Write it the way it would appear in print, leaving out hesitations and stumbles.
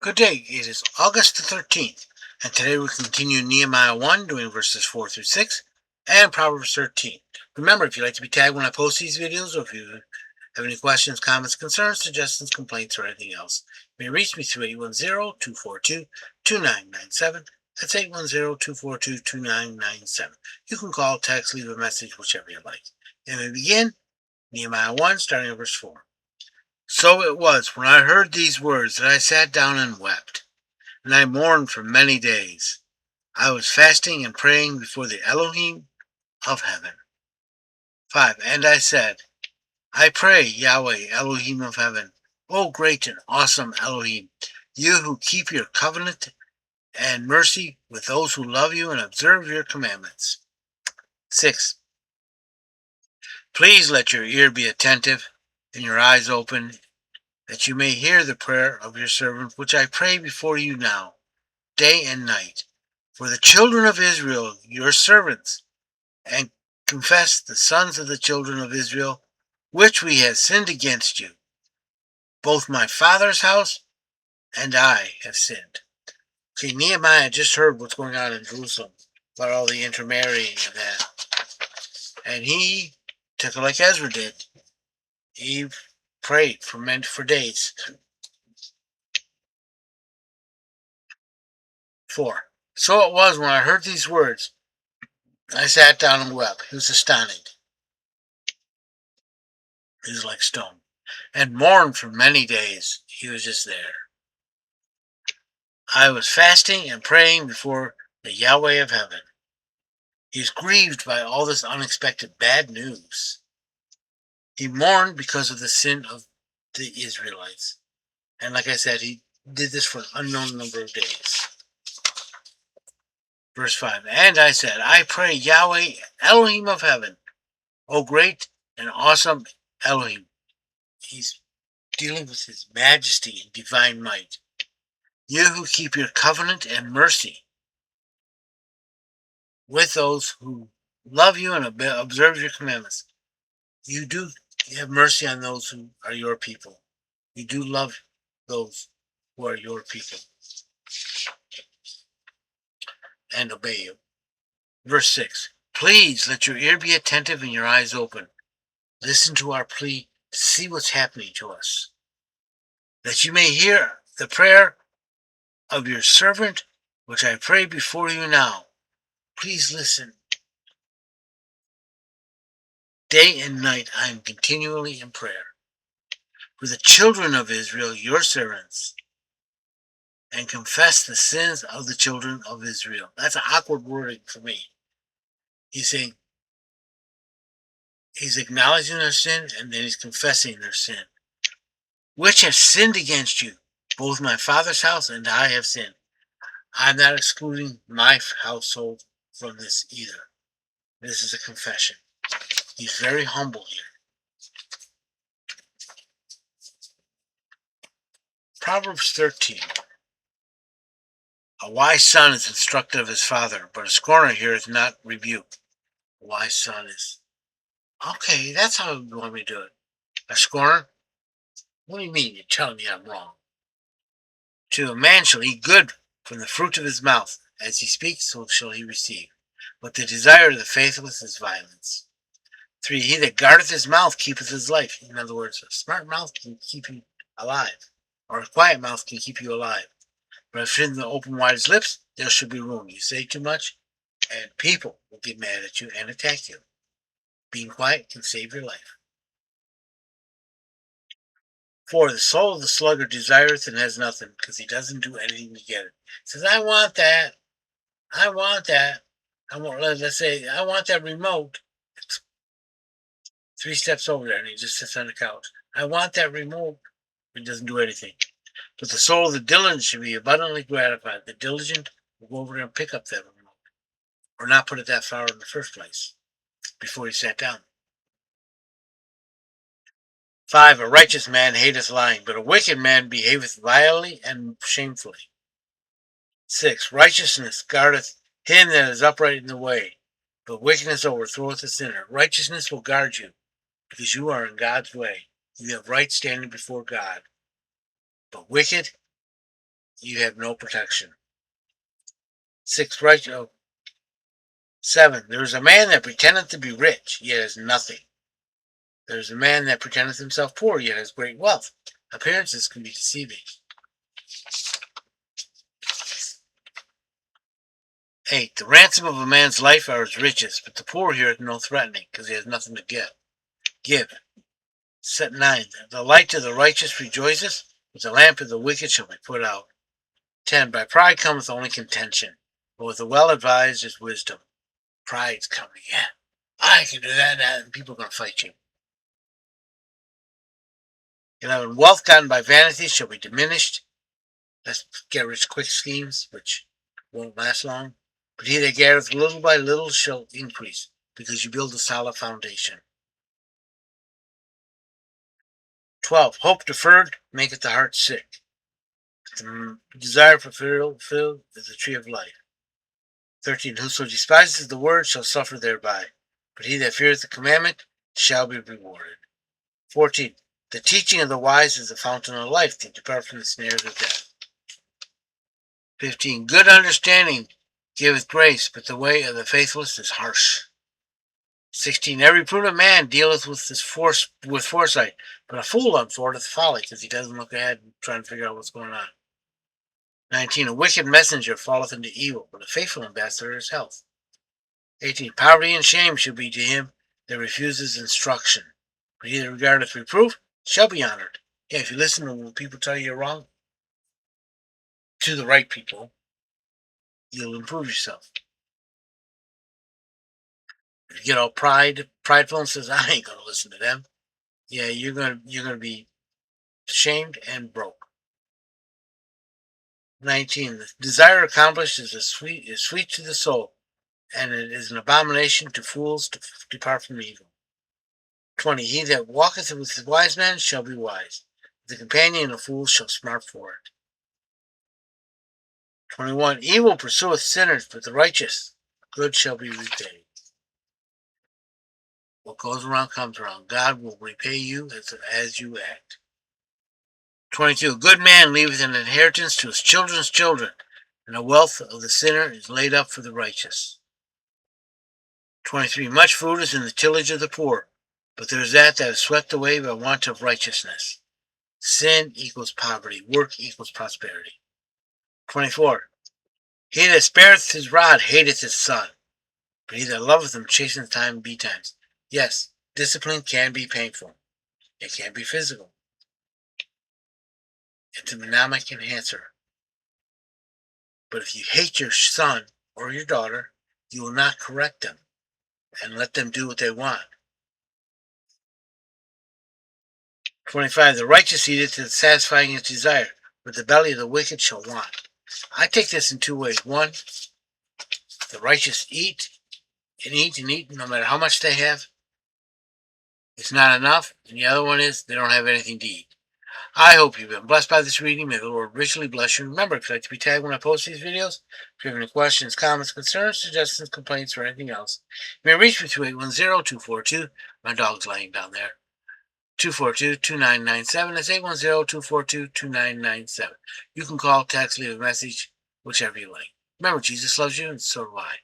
Good day, it is August the 13th, and today we continue Nehemiah 1, doing verses 4 through 6, and Proverbs 13. Remember, if you'd like to be tagged when I post these videos, or if you have any questions, comments, concerns, suggestions, complaints, or anything else, you may reach me through 810-242-2997. That's 810-242-2997. You can call, text, leave a message, whichever you like. And we begin Nehemiah 1, starting at verse 4. So it was, when I heard these words, that I sat down and wept, and I mourned for many days. I was fasting and praying before the Elohim of heaven. 5. And I said, I pray, Yahweh, Elohim of heaven, O great and awesome Elohim, you who keep your covenant and mercy with those who love you and observe your commandments. 6. Please let your ear be attentive and your eyes open, that you may hear the prayer of your servant, which I pray before you now, day and night, for the children of Israel, your servants, and confess the sons of the children of Israel, which we have sinned against you. Both my father's house and I have sinned. See, Nehemiah just heard what's going on in Jerusalem, about all the intermarrying and that. And he took it like Ezra did. He prayed for days. 4. So it was, when I heard these words, I sat down and wept. He was astonished. He was like stone. And mourned for many days. He was just there. I was fasting and praying before the Yahweh of heaven. He was grieved by all this unexpected bad news. He mourned because of the sin of the Israelites. And like I said, he did this for an unknown number of days. Verse 5. And I said, I pray, Yahweh, Elohim of heaven, O great and awesome Elohim. He's dealing with his majesty and divine might. You who keep your covenant and mercy with those who love you and observe your commandments. You do have mercy on those who are your people. You do love those who are your people and obey you. Verse 6. Please let your ear be attentive and your eyes open. Listen to our plea to see what's happening to us, that you may hear the prayer of your servant, which I pray before you now. Please listen. Day and night I am continually in prayer for the children of Israel, your servants, and confess the sins of the children of Israel. That's an awkward wording for me. He's saying, he's acknowledging their sin, and then he's confessing their sin. Which have sinned against you. Both my father's house and I have sinned. I'm not excluding my household from this either. This is a confession. He's very humble here. Proverbs 13. A wise son is instructed of his father, but a scorner heareth not rebuke. A wise son is... Okay, that's how you want me to do it. A scorner? What do you mean? You're telling me I'm wrong. To a man shall eat good from the fruit of his mouth. As he speaks, so shall he receive. But the desire of the faithless is violence. 3. He that guardeth his mouth keepeth his life. In other words, a smart mouth can keep you alive, or a quiet mouth can keep you alive. But if in the open wide his lips, there should be room. You say too much, and people will get mad at you and attack you. Being quiet can save your life. 4. The soul of the sluggard desireth and has nothing, because he doesn't do anything to get it. He says, I want that. I want that. Let's say, I want that remote. It's 3 steps over there, and he just sits on the couch. I want that remote. He doesn't do anything. But the soul of the diligent should be abundantly gratified. The diligent will go over there and pick up that remote, or not put it that far in the first place before he sat down. 5. A righteous man hateth lying, but a wicked man behaveth vilely and shamefully. 6. Righteousness guardeth him that is upright in the way, but wickedness overthroweth the sinner. Righteousness will guard you, because you are in God's way. You have right standing before God. But wicked you have no protection. 6, right. 7, there is a man that pretendeth to be rich, yet has nothing. There is a man that pretendeth himself poor, yet has great wealth. Appearances can be deceiving. 8, the ransom of a man's life are his riches, but the poor heareth no threatening, because he has nothing to give. 9, the light of the righteous rejoiceth, but the lamp of the wicked shall be put out. 10, by pride cometh only contention, but with the well advised is wisdom. Pride's coming, yeah. I can do that, and people are going to fight you. 11, wealth gotten by vanity shall be diminished. That's get rich quick schemes, which won't last long. But he that gathereth little by little shall increase, because you build a solid foundation. 12, hope deferred maketh the heart sick. The desire fulfilled is the tree of life. 13, whoso despises the word shall suffer thereby, but he that feareth the commandment shall be rewarded. 14, the teaching of the wise is the fountain of life, to depart from the snares of death. 15, good understanding giveth grace, but the way of the faithless is harsh. 16, every prudent man dealeth with foresight, but a fool unfoldeth folly, because he doesn't look ahead and try to figure out what's going on. 19, a wicked messenger falleth into evil, but a faithful ambassador is health. 18, poverty and shame shall be to him that refuses instruction, but he that regardeth reproof shall be honored. Yeah, if you listen to when people tell you you're wrong, to the right people, you'll improve yourself. If you get all prideful and says, I ain't gonna listen to them, yeah, you're gonna be shamed and broke. 19, the desire accomplished is sweet to the soul, and it is an abomination to fools to depart from evil. 20, he that walketh with the wise man shall be wise, the companion of fools shall smart for it. 21, evil pursueth sinners, but the righteous good shall be repaid. What goes around comes around. God will repay you as you act. 22, a good man leaveth an inheritance to his children's children, and the wealth of the sinner is laid up for the righteous. 23, much food is in the tillage of the poor, but there is that is swept away by want of righteousness. Sin equals poverty. Work equals prosperity. 24, he that spareth his rod hateth his son, but he that loveth him chasteneth time betimes. Yes, discipline can be painful. It can be physical. It's a mnemonic enhancer. But if you hate your son or your daughter, you will not correct them and let them do what they want. 25, the righteous eateth to satisfying his desire, but the belly of the wicked shall want. I take this in two ways. One, the righteous eat and eat and eat, no matter how much they have. It's not enough. And the other one is they don't have anything to eat. I hope you've been blessed by this reading. May the Lord richly bless you. Remember, if you'd like to be tagged when I post these videos, if you have any questions, comments, concerns, suggestions, complaints, or anything else, you may reach me through 810-242. My dog's laying down there. 242-2997. That's 810-242-2997. You can call, text, leave a message, whichever you like. Remember, Jesus loves you, and so do I.